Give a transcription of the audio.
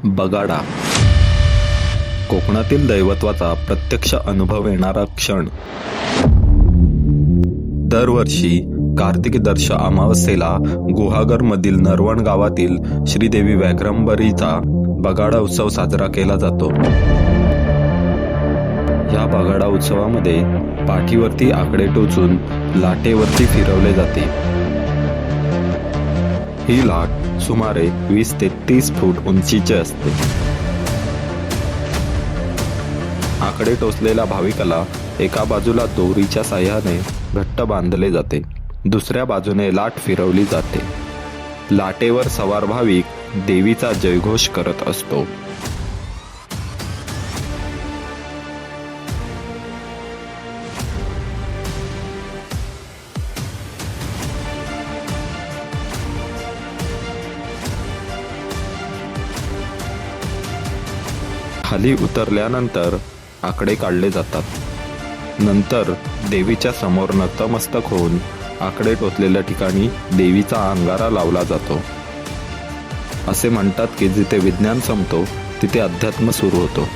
बगाडा कोकणातील दैवत्वाचा प्रत्यक्ष अनुभव येणारा क्षण। दरवर्षी कार्तिक दर्श अमावस्येला गुहागरमधील नरवण गावातील श्रीदेवी व्याघ्रंबरीचा बगाडा उत्सव साजरा केला जातो। या बगाडा उत्सवामध्ये पाठीवरती आकडे टोचून लाटेवरती फिरवले जाते। ही लाट सुमारे 20 ते 30 फूट उंचीची असते। आकडे टोचलेल्या भाविकाला एका बाजूला दोरीच्या साह्याने घट्ट बांधले जाते, दुसऱ्या बाजूने लाट फिरवली जाते। लाटेवर सवार भाविक देवीचा जयघोष करत असतो। खाली उतरल्यानंतर आकडे काढले जातात। नंतर देवीच्या समोर नतमस्तक होऊन आकडे टोचलेल्या ठिकाणी देवीचा अंगारा लावला जातो। असे म्हणतात की जिथे विज्ञान संपतो तिथे अध्यात्म सुरू होतो।